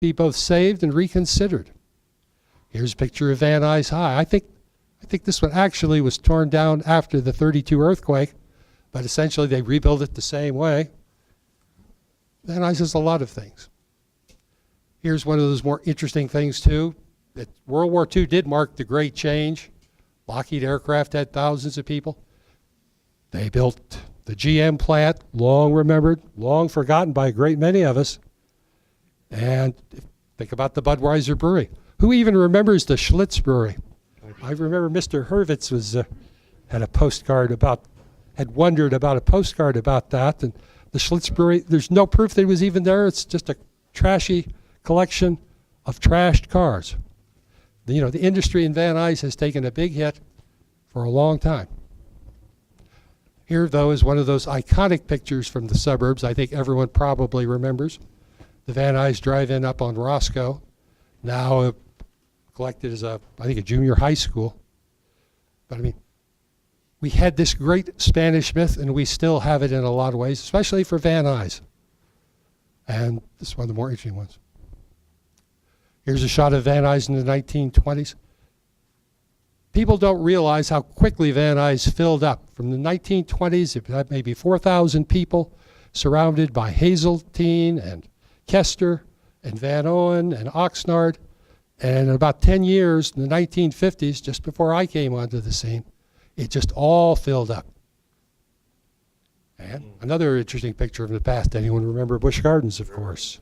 be both saved and reconsidered. Here's a picture of Van Nuys High. I think this one actually was torn down after the 32 earthquake, but essentially they rebuilt it the same way. Van Nuys has a lot of things. Here's one of those more interesting things too, that World War II did mark the great change. Lockheed Aircraft had thousands of people. They built the GM plant, long remembered, long forgotten by a great many of us. And think about the Budweiser Brewery. Who even remembers the Schlitz Brewery? I remember Mr. Hurwitz had wondered about a postcard about that. And the Schlitz Brewery, there's no proof that it was even there. It's just a trashy collection of trashed cars. The industry in Van Nuys has taken a big hit for a long time. Here, though, is one of those iconic pictures from the suburbs I think everyone probably remembers. The Van Nuys Drive-In up on Roscoe, now collected as I think a junior high school. But I mean, we had this great Spanish myth, and we still have it in a lot of ways, especially for Van Nuys. And this is one of the more interesting ones. Here's a shot of Van Nuys in the 1920s. People don't realize how quickly Van Nuys filled up. From the 1920s, it had maybe 4,000 people surrounded by Hazeltine and Kester and Van Owen and Oxnard. And in about 10 years, in the 1950s, just before I came onto the scene, it just all filled up. And another interesting picture from the past. Anyone remember Busch Gardens, of course?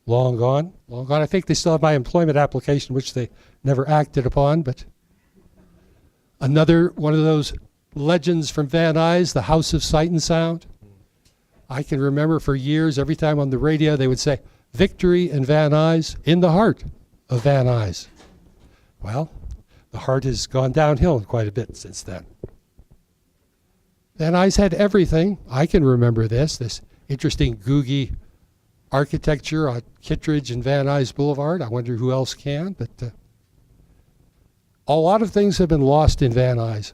Long gone, long gone. I think they still have my employment application, which they never acted upon, but another one of those legends from Van Nuys, the House of Sight and Sound. I can remember for years, every time on the radio, they would say, "Victory in Van Nuys, in the heart of Van Nuys." Well, the heart has gone downhill quite a bit since then. Van Nuys had everything. I can remember this interesting googie architecture on Kittredge and Van Nuys Boulevard. I wonder who else can, but a lot of things have been lost in Van Nuys.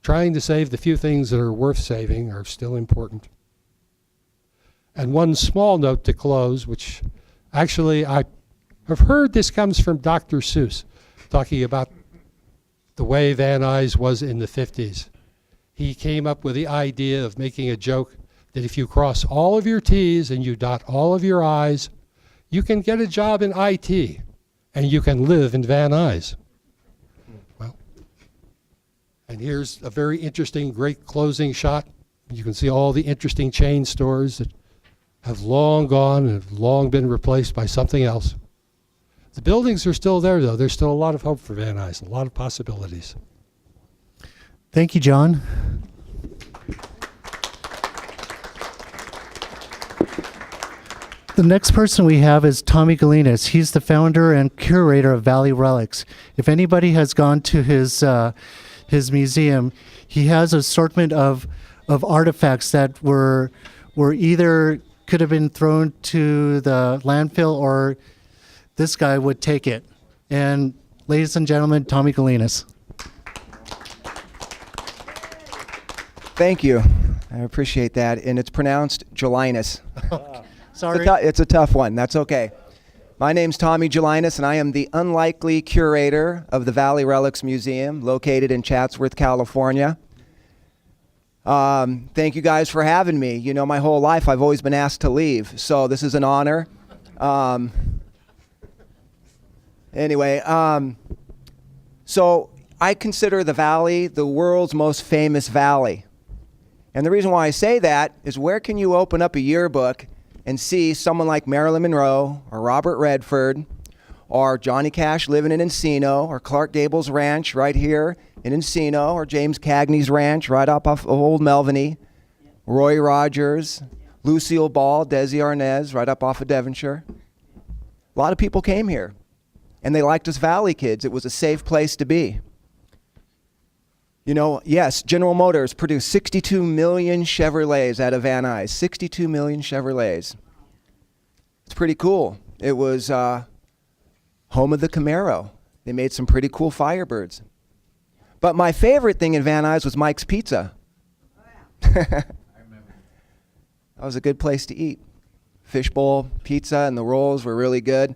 Trying to save the few things that are worth saving are still important. And one small note to close, which actually I have heard this comes from Dr. Seuss, talking about the way Van Nuys was in the 50s. He came up with the idea of making a joke that if you cross all of your T's and you dot all of your I's, you can get a job in IT and you can live in Van Nuys. Well, and here's a very interesting, great closing shot. You can see all the interesting chain stores that have long gone and have long been replaced by something else. The buildings are still there, though. There's still a lot of hope for Van Nuys, a lot of possibilities. Thank you, John. The next person we have is Tommy Galinas. He's the founder and curator of Valley Relics. If anybody has gone to his museum, he has an assortment of artifacts that were either could have been thrown to the landfill or this guy would take it. And ladies and gentlemen, Tommy Galinas. Thank you. I appreciate that. And it's pronounced Gelinas. Sorry. It's a tough one. That's okay. My name's Tommy Gelinas, and I am the unlikely curator of the Valley Relics Museum, located in Chatsworth, California. Thank you guys for having me. You know, my whole life I've always been asked to leave, so this is an honor. So I consider the Valley the world's most famous valley. And the reason why I say that is, where can you open up a yearbook and see someone like Marilyn Monroe or Robert Redford or Johnny Cash living in Encino, or Clark Gable's ranch right here in Encino, or James Cagney's ranch right up off of Old Melviny, Roy Rogers, Lucille Ball, Desi Arnaz right up off of Devonshire. A lot of people came here, and they liked us Valley kids. It was a safe place to be. You know, yes, General Motors produced 62 million Chevrolets out of Van Nuys. 62 million Chevrolets. It's pretty cool. It was home of the Camaro. They made some pretty cool Firebirds. But my favorite thing in Van Nuys was Mike's Pizza. I remember. That was a good place to eat. fishbowl pizza, and the rolls were really good.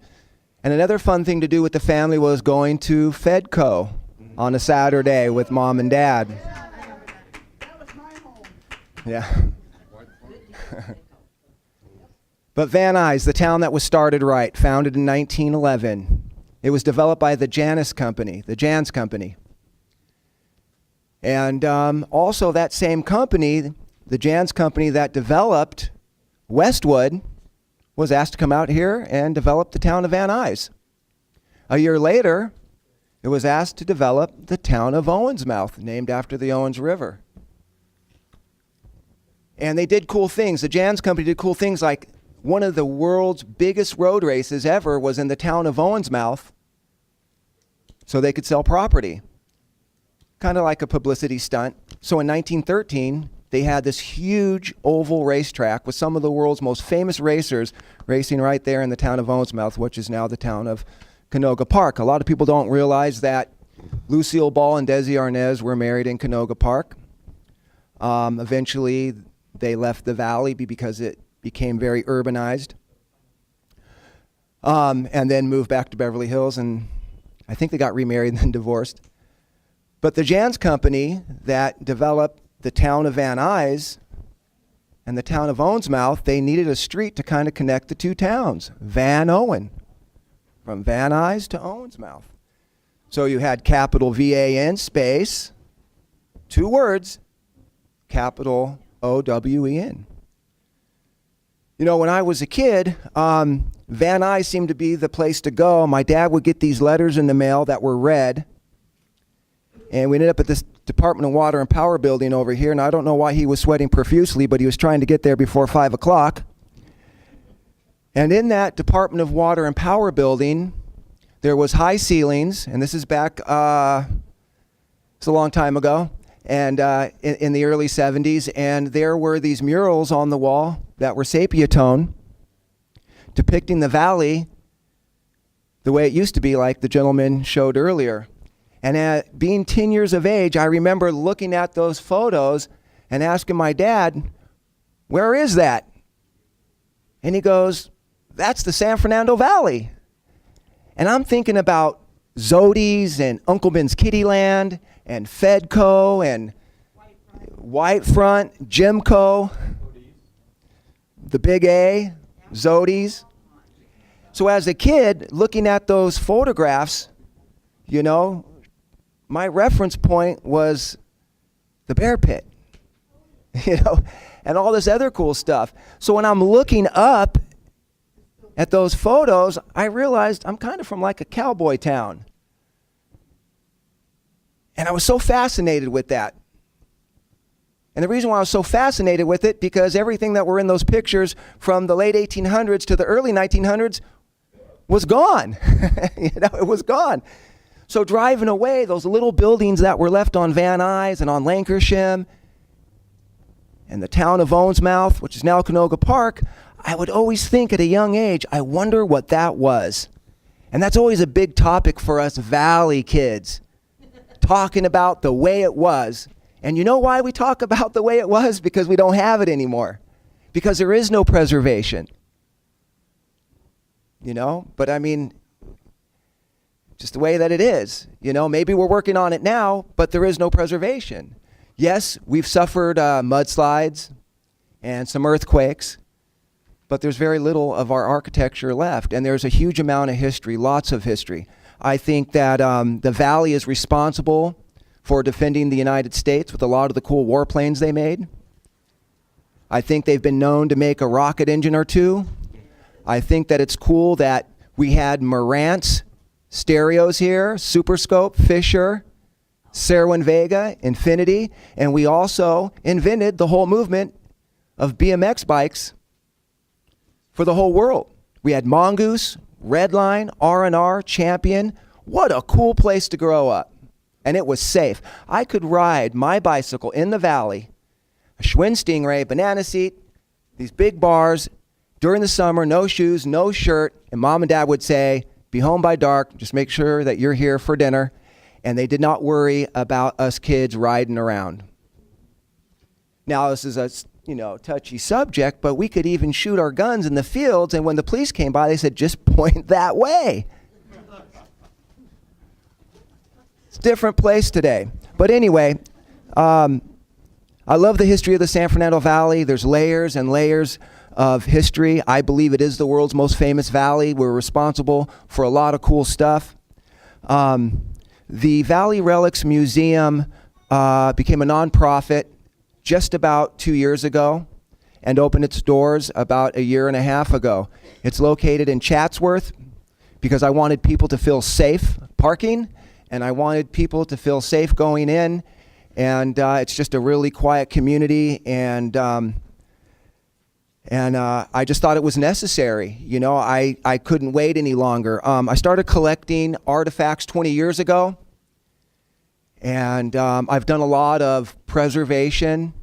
And another fun thing to do with the family was going to Fedco on a Saturday with mom and dad. Yeah. But Van Nuys, the town that was started right, founded in 1911. It was developed by the Janus Company, the Jans Company. And also that same company, the Jans Company that developed Westwood, was asked to come out here and develop the town of Van Nuys. A year later, it was asked to develop the town of Owensmouth, named after the Owens River. And they did cool things. The Jans Company did cool things, like one of the world's biggest road races ever was in the town of Owensmouth, so they could sell property. Kind of like a publicity stunt. So in 1913, they had this huge oval racetrack with some of the world's most famous racers racing right there in the town of Owensmouth, which is now the town of Canoga Park. A lot of people don't realize that Lucille Ball and Desi Arnaz were married in Canoga Park. Eventually, they left the valley because it became very urbanized, and then moved back to Beverly Hills, and I think they got remarried and then divorced. But the Jans Company that developed the town of Van Nuys and the town of Owensmouth, they needed a street to kind of connect the two towns, Van Owen, from Van Nuys to Owensmouth. So you had capital V-A-N space, 2 words, capital O-W-E-N. You know, when I was a kid, Van Nuys seemed to be the place to go. My dad would get these letters in the mail that were red, and we ended up at this Department of Water and Power building over here, and I don't know why he was sweating profusely, but he was trying to get there before 5 o'clock. And in that Department of Water and Power building, there was high ceilings, and this is back, it's a long time ago, and in the early 70s, and there were these murals on the wall that were sepia tone, depicting the valley the way it used to be, like the gentleman showed earlier. And at being 10 years of age, I remember looking at those photos and asking my dad, "Where is that?" And he goes, "That's the San Fernando Valley." And I'm thinking about Zodi's and Uncle Ben's Kittyland and Fedco and Whitefront, Jimco, the Big A, Zodi's. So as a kid, looking at those photographs, you know, my reference point was the bear pit, you know, and all this other cool stuff. So when I'm looking up at those photos, I realized I'm kind of from like a cowboy town. And I was so fascinated with that. And the reason why I was so fascinated with it, because everything that were in those pictures from the late 1800s to the early 1900s was gone. You know, it was gone. So driving away, those little buildings that were left on Van Nuys and on Lancashire and the town of Owensmouth, which is now Canoga Park, I would always think at a young age, I wonder what that was. And that's always a big topic for us Valley kids, talking about the way it was. And you know why we talk about the way it was? Because we don't have it anymore. Because there is no preservation. You know, but I mean, just the way that it is. You know, maybe we're working on it now, but there is no preservation. Yes, we've suffered mudslides and some earthquakes, but there's very little of our architecture left. And there's a huge amount of history, lots of history. I think that the Valley is responsible for defending the United States with a lot of the cool warplanes they made. I think they've been known to make a rocket engine or two. I think that it's cool that we had Marantz stereos here, Super Scope, Fisher, Cerwin-Vega, Infinity, and we also invented the whole movement of BMX bikes for the whole world. We had Mongoose, Redline, R&R, Champion. What a cool place to grow up. And it was safe. I could ride my bicycle in the valley, a Schwinn Stingray, banana seat, these big bars, during the summer, no shoes, no shirt, and mom and dad would say, "Be home by dark, just make sure that you're here for dinner." And they did not worry about us kids riding around. Now, this is a touchy subject, but we could even shoot our guns in the fields, and when the police came by, they said, just point that way. It's a different place today. But anyway, I love the history of the San Fernando Valley. There's layers and layers of history. I believe it is the world's most famous valley. We're responsible for a lot of cool stuff. The Valley Relics Museum became a nonprofit just about 2 years ago and opened its doors about a year and a half ago. It's located in Chatsworth because I wanted people to feel safe parking, and I wanted people to feel safe going in, and it's just a really quiet community, and I just thought it was necessary. I couldn't wait any longer. I started collecting artifacts 20 years ago, and I've done a lot of preservation,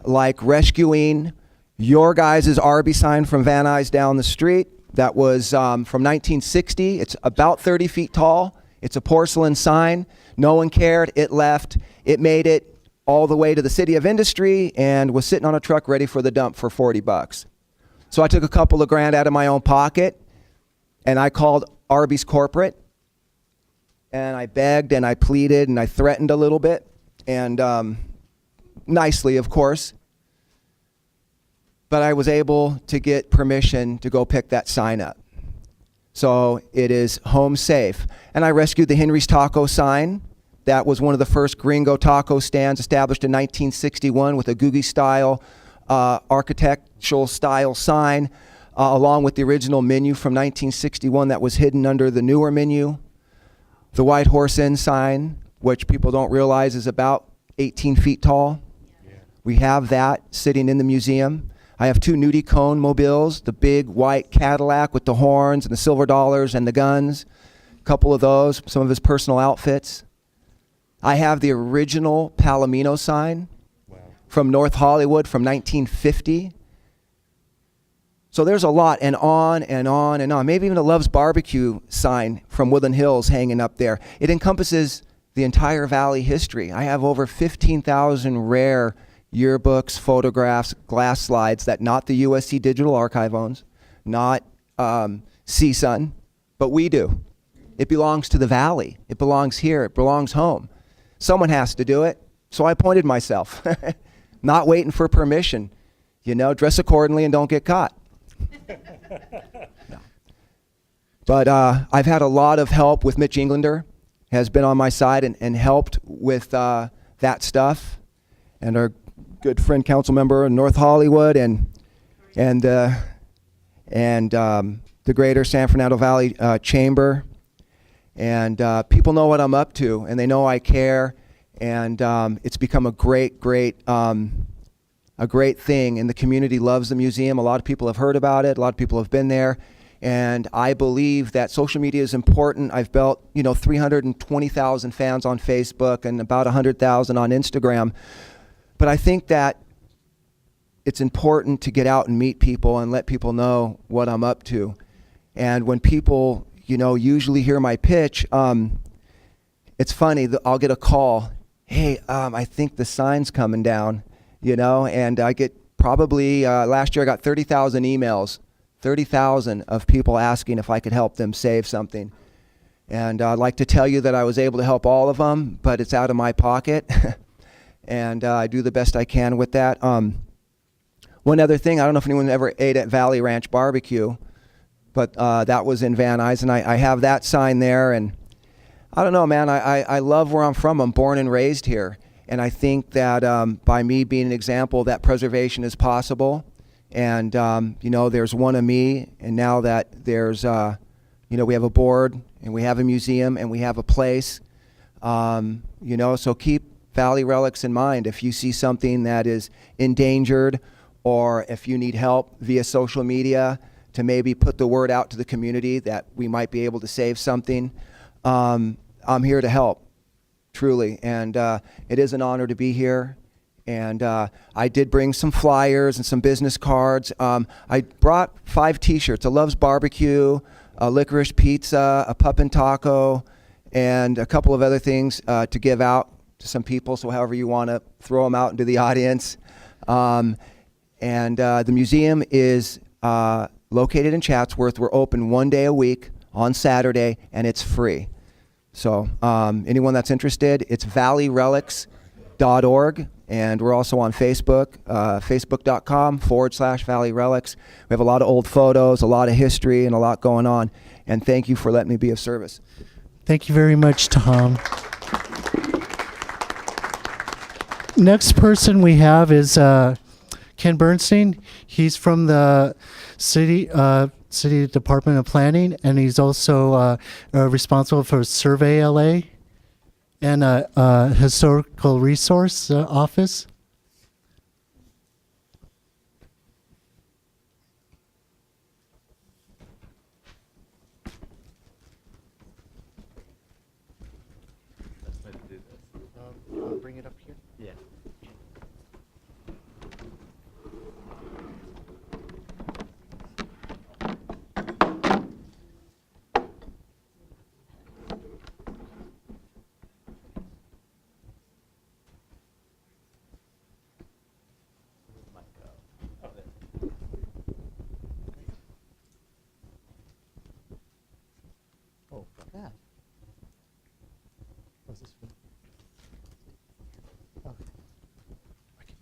like rescuing your guys' Arby sign from Van Nuys down the street. That was from 1960. It's about 30 feet tall. It's a porcelain sign. No one cared. It left. It made it all the way to the City of Industry and was sitting on a truck ready for the dump for $40. So I took a couple of grand out of my own pocket, and I called Arby's corporate, and I begged and I pleaded and I threatened a little bit, and nicely, of course. But I was able to get permission to go pick that sign up. So it is home safe. And I rescued the Henry's Taco sign. That was one of the first gringo taco stands established in 1961 with a Googie style, architectural style sign, along with the original menu from 1961 that was hidden under the newer menu. The White Horse Inn sign, which people don't realize is about 18 feet tall. Yeah. We have that sitting in the museum. I have 2 Nudie Cone mobiles, the big white Cadillac with the horns and the silver dollars and the guns. A couple of those, some of his personal outfits. I have the original Palomino sign from North Hollywood from 1950. So there's a lot, and on and on and on. Maybe even a Love's Barbecue sign from Woodland Hills hanging up there. It encompasses the entire valley history. I have over 15,000 rare yearbooks, photographs, glass slides that not the USC Digital Archive owns, not CSUN, but we do. It belongs to the valley. It belongs here. It belongs home. Someone has to do it, so I appointed myself. Not waiting for permission. Dress accordingly and don't get caught. No. But I've had a lot of help with Mitch Englander, has been on my side and helped with that stuff, and our good friend, council member in North Hollywood, and the Greater San Fernando Valley Chamber, and people know what I'm up to, and they know I care, and it's become a great thing, and the community loves the museum. A lot of people have heard about it. A lot of people have been there, and I believe that social media is important. I've built 320,000 fans on Facebook and about 100,000 on Instagram. But I think that it's important to get out and meet people and let people know what I'm up to. And when people, usually hear my pitch, it's funny, I'll get a call, hey, I think the sign's coming down, and I get probably, last year I got 30,000 emails, 30,000 of people asking if I could help them save something. And I'd like to tell you that I was able to help all of them, but it's out of my pocket. And I do the best I can with that. One other thing, I don't know if anyone ever ate at Valley Ranch Barbecue, but that was in Van Nuys, and I have that sign there. And I don't know, man, I love where I'm from. I'm born and raised here. And I think that by me being an example, that preservation is possible. And, there's one of me, and now that there's, we have a board, and we have a museum, and we have a place, so keep Valley Relics in mind. If you see something that is endangered, or if you need help via social media to maybe put the word out to the community that we might be able to save something, I'm here to help, truly. And it is an honor to be here. And I did bring some flyers and some business cards. I brought 5 T-shirts: a Love's Barbecue, a Licorice Pizza, a Pup and Taco, and a couple of other things to give out to some people, so however you want to throw them out into the audience. And the museum is located in Chatsworth. We're open 1 day a week on Saturday, and it's free. So anyone that's interested, it's valleyrelics.org. And we're also on Facebook, facebook.com/Valley Relics. We have a lot of old photos, a lot of history, and a lot going on. And thank you for letting me be of service. Thank you very much, Tom. Next person we have is Ken Bernstein. He's from the City Department of Planning, and he's also responsible for Survey LA and Historical Resource Office. Bring it up here. Yeah. Oh, that. What's this for? Okay.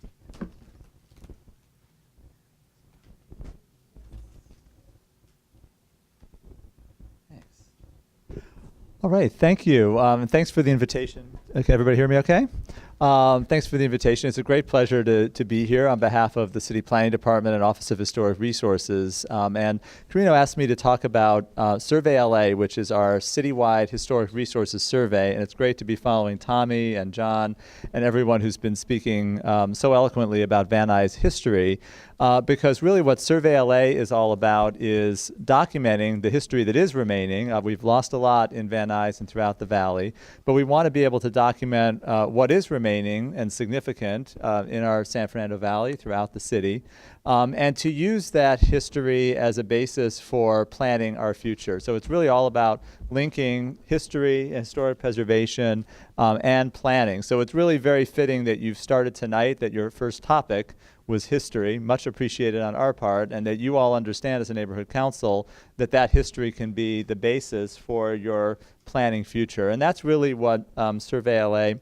Thanks. All right, thank you. And thanks for the invitation. Okay, everybody hear me okay? Thanks for the invitation. It's a great pleasure to be here on behalf of the City Planning Department and Office of Historic Resources. And Carino asked me to talk about Survey LA, which is our citywide historic resources survey. And it's great to be following Tommy and John and everyone who's been speaking so eloquently about Van Nuys history. Because really what Survey LA is all about is documenting the history that is remaining. We've lost a lot in Van Nuys and throughout the valley, but we want to be able to document what is remaining and significant in our San Fernando Valley throughout the city, and to use that history as a basis for planning our future. So it's really all about linking history and historic preservation and planning. So it's really very fitting that you've started tonight, that your first topic was history, much appreciated on our part, and that you all understand as a neighborhood council that that history can be the basis for your planning future. And that's really what Survey LA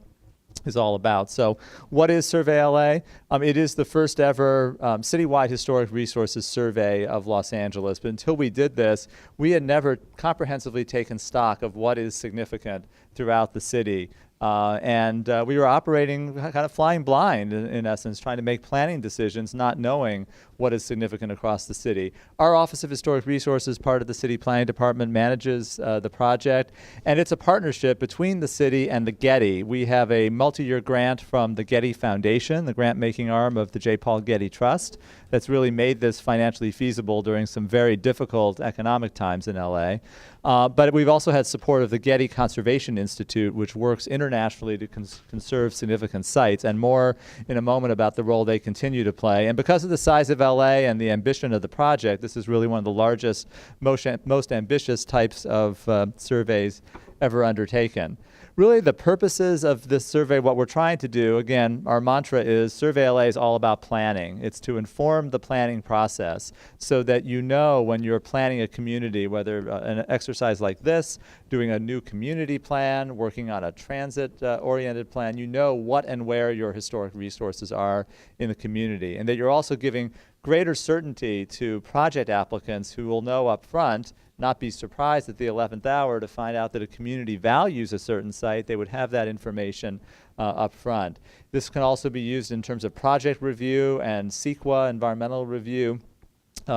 is all about. So what is Survey LA? It is the first ever citywide historic resources survey of Los Angeles. But until we did this, we had never comprehensively taken stock of what is significant throughout the city. We were operating kind of flying blind, in essence, trying to make planning decisions, not knowing what is significant across the city. Our Office of Historic Resources, part of the City Planning Department, manages the project, and it's a partnership between the city and the Getty. We have a multi-year grant from the Getty Foundation, the grant-making arm of the J. Paul Getty Trust, that's really made this financially feasible during some very difficult economic times in LA. But we've also had support of the Getty Conservation Institute, which works internationally to conserve significant sites, and more in a moment about the role they continue to play. And because of the size of LA and the ambition of the project, this is really one of the largest, most ambitious types of surveys ever undertaken. Really, the purposes of this survey, what we're trying to do, again, our mantra is Survey LA is all about planning. It's to inform the planning process so that you know when you're planning a community, whether an exercise like this, doing a new community plan, working on a transit-oriented plan, you know what and where your historic resources are in the community. And that you're also giving greater certainty to project applicants who will know up front, not be surprised at the 11th hour to find out that a community values a certain site. They would have that information up front. This can also be used in terms of project review and CEQA, environmental review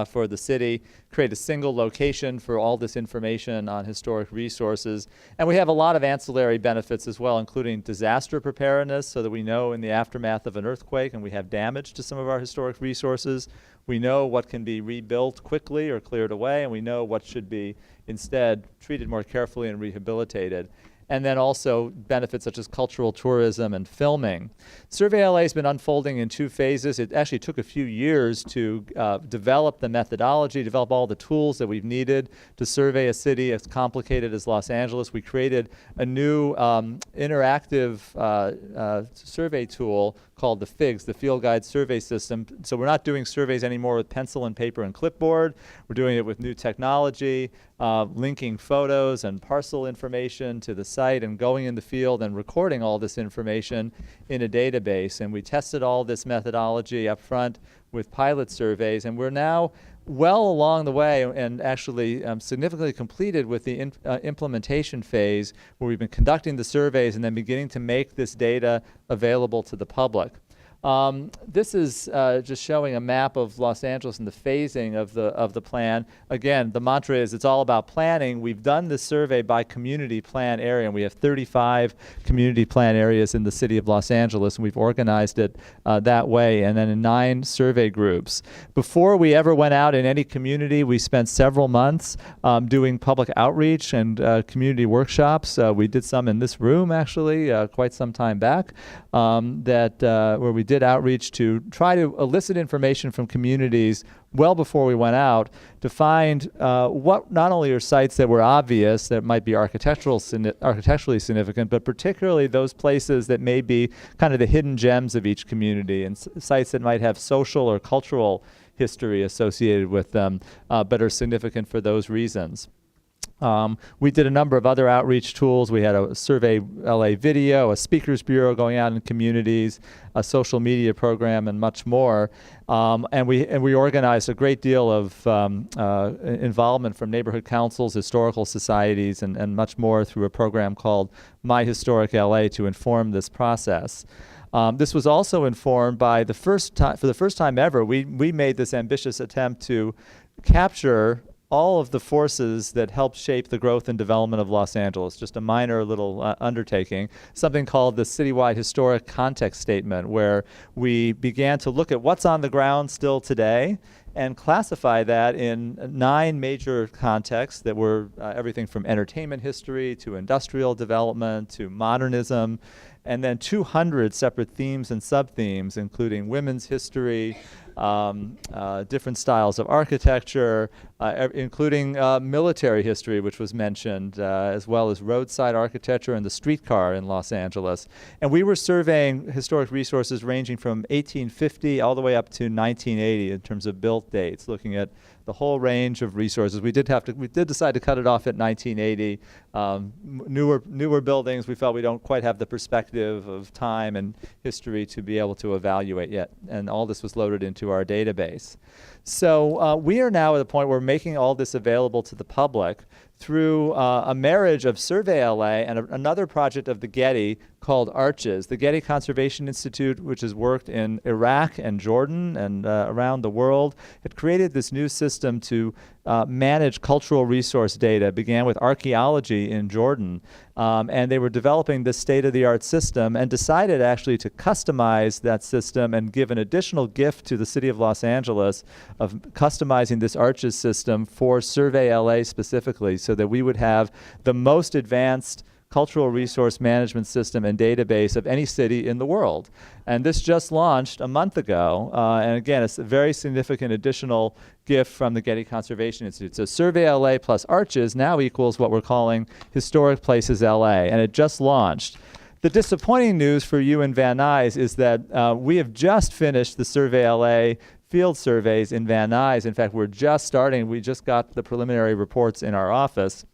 for the city, create a single location for all this information on historic resources. And we have a lot of ancillary benefits as well, including disaster preparedness, so that we know in the aftermath of an earthquake and we have damage to some of our historic resources, we know what can be rebuilt quickly or cleared away, and we know what should be instead treated more carefully and rehabilitated. and then also benefits such as cultural tourism and filming. Survey LA has been unfolding in 2 phases. It actually took a few years to develop the methodology, develop all the tools that we've needed to survey a city as complicated as Los Angeles. We created a new interactive survey tool called the FIGS, the Field Guide Survey System. So we're not doing surveys anymore with pencil and paper and clipboard. We're doing it with new technology, linking photos and parcel information to the site and going in the field and recording all this information in a database. And we tested all this methodology up front with pilot surveys, and we're now well along the way and actually significantly completed with the implementation phase, where we've been conducting the surveys and then beginning to make this data available to the public. This is just showing a map of Los Angeles and the phasing of the plan. Again, the mantra is it's all about planning. We've done this survey by community plan area, and we have 35 community plan areas in the city of Los Angeles, and we've organized it that way, and then in 9 survey groups. Before we ever went out in any community, we spent several months doing public outreach and community workshops. We did some in this room, actually, quite some time back, where we did outreach to try to elicit information from communities well before we went out to find what not only are sites that were obvious that might be architecturally significant, but particularly those places that may be kind of the hidden gems of each community, and sites that might have social or cultural history associated with them, but are significant for those reasons. We did a number of other outreach tools. We had a Survey LA video, a speakers bureau going out in communities, a social media program, and much more. And we organized a great deal of involvement from neighborhood councils, historical societies, and much more through a program called My Historic LA to inform this process. This was also informed by for the first time ever, we made this ambitious attempt to capture all of the forces that help shape the growth and development of Los Angeles, just a minor little undertaking, something called the Citywide Historic Context Statement, where we began to look at what's on the ground still today and classify that in 9 major contexts that were everything from entertainment history to industrial development to modernism, and then 200 separate themes and sub-themes, including women's history, different styles of architecture, including military history, which was mentioned, as well as roadside architecture and the streetcar in Los Angeles. And we were surveying historic resources ranging from 1850 all the way up to 1980 in terms of built dates, looking at the whole range of resources. We did decide to cut it off at 1980. Newer buildings, we felt we don't quite have the perspective of time and history to be able to evaluate yet. And all this was loaded into our database. So we are now at a point where we're making all this available to the public through a marriage of Survey LA and another project of the Getty called Arches. The Getty Conservation Institute, which has worked in Iraq and Jordan and around the world, had created this new system to manage cultural resource data. It began with archaeology in Jordan, and they were developing this state-of-the-art system and decided actually to customize that system and give an additional gift to the city of Los Angeles of customizing this Arches system for Survey LA specifically, so that we would have the most advanced cultural resource management system and database of any city in the world. And this just launched a month ago. And again, it's a very significant additional gift from the Getty Conservation Institute. So Survey LA plus Arches now equals what we're calling Historic Places LA. And it just launched. The disappointing news for you in Van Nuys is that we have just finished the Survey LA field surveys in Van Nuys. In fact, we're just starting. We just got the preliminary reports in our office.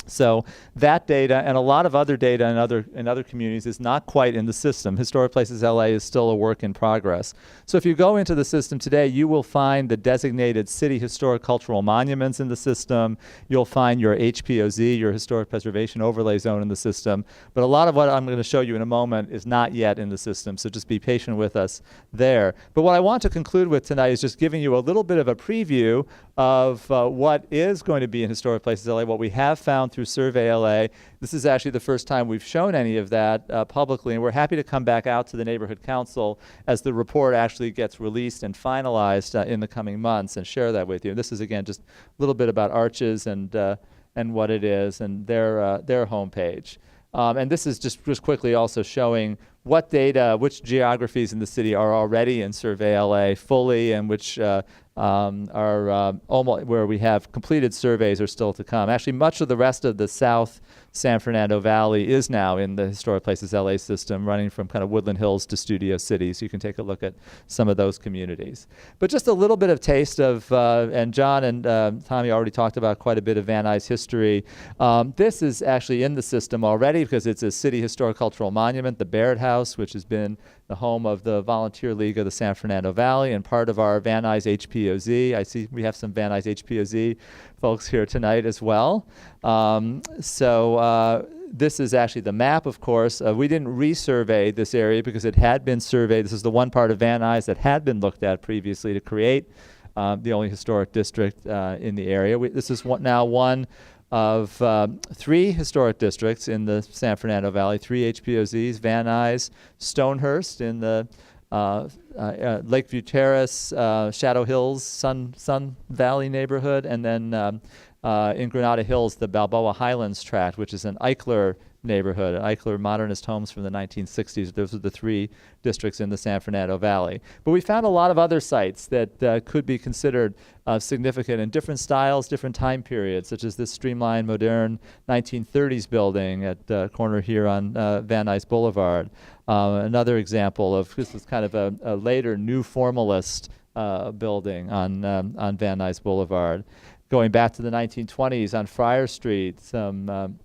So that data and a lot of other data in other communities is not quite in the system. Historic Places LA is still a work in progress. So if you go into the system today, you will find the designated city historic cultural monuments in the system. You'll find your HPOZ, your Historic Preservation Overlay Zone in the system. But a lot of what I'm going to show you in a moment is not yet in the system, so just be patient with us there. But what I want to conclude with tonight is just giving you a little bit of a preview of what is going to be in Historic Places LA, what we have found through Survey LA. This is actually the first time we've shown any of that publicly, and we're happy to come back out to the Neighborhood Council as the report actually gets released and finalized in the coming months and share that with you. And this is, again, just a little bit about Arches and what it is and their homepage. And this is just quickly also showing what data, which geographies in the city are already in Survey LA fully, and which are almost where we have completed surveys are still to come. Actually, much of the rest of the South San Fernando Valley is now in the Historic Places LA system, running from kind of Woodland Hills to Studio City. So you can take a look at some of those communities. But just a little bit of taste of, and John and Tommy already talked about quite a bit of Van Nuys history. This is actually in the system already because it's a city historic cultural monument, the Baird House, which has been the home of the Volunteer League of the San Fernando Valley and part of our Van Nuys HPOZ. I see we have some Van Nuys HPOZ folks here tonight as well. This is actually the map, of course. We didn't resurvey this area because it had been surveyed. This is the one part of Van Nuys that had been looked at previously to create the only historic district in the area. This is now one of 3 historic districts in the San Fernando Valley, 3 HPOZs, Van Nuys, Stonehurst in the Lakeview Terrace, Shadow Hills, Sun Valley neighborhood, and then in Granada Hills, the Balboa Highlands tract, which is an Eichler neighborhood, Eichler modernist homes from the 1960s. Those are the 3 districts in the San Fernando Valley. But we found a lot of other sites that could be considered significant in different styles, different time periods, such as this streamlined, modern 1930s building at the corner here on Van Nuys Boulevard. Another example of this is kind of a later new formalist building on Van Nuys Boulevard. Going back to the 1920s on Friar Street, some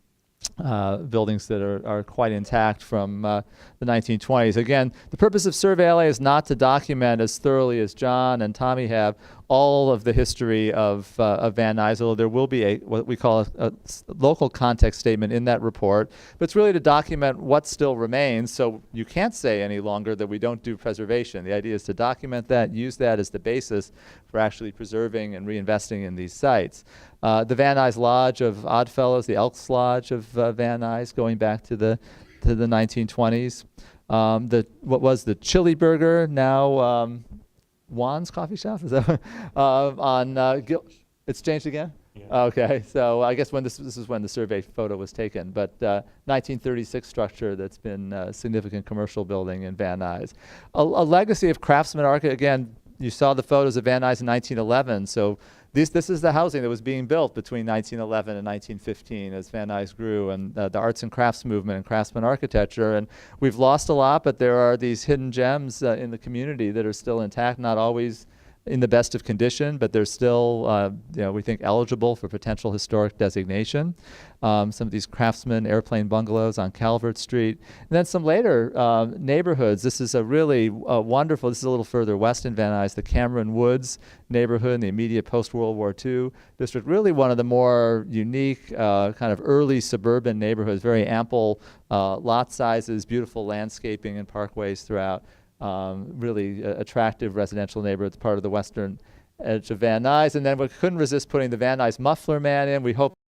buildings that are quite intact from the 1920s. Again, the purpose of Survey LA is not to document as thoroughly as John and Tommy have all of the history of Van Nuys, although there will be what we call a local context statement in that report. But it's really to document what still remains, so you can't say any longer that we don't do preservation. The idea is to document that, use that as the basis for actually preserving and reinvesting in these sites. The Van Nuys Lodge of Oddfellows, the Elks Lodge of Van Nuys, going back to the 1920s. What was the Chili Burger, now Juan's Coffee Shop? Is that on it's changed again? Yeah. Okay, so I guess when this is when the survey photo was taken, but 1936 structure that's been a significant commercial building in Van Nuys. A legacy of craftsman architect. Again, you saw the photos of Van Nuys in 1911, so this is the housing that was being built between 1911 and 1915 as Van Nuys grew, and the arts and crafts movement and craftsman architecture. And we've lost a lot, but there are these hidden gems in the community that are still intact, not always in the best of condition, but they're still, we think, eligible for potential historic designation. Some of these craftsman airplane bungalows on Calvert Street. And then some later neighborhoods. This is a really wonderful, this is a little further west in Van Nuys, the Cameron Woods neighborhood in the immediate post-World War II district. Really one of the more unique kind of early suburban neighborhoods, very ample lot sizes, beautiful landscaping and parkways throughout. Really attractive residential neighborhood. It's part of the western edge of Van Nuys. And then we couldn't resist putting the Van Nuys Muffler Man in. We hope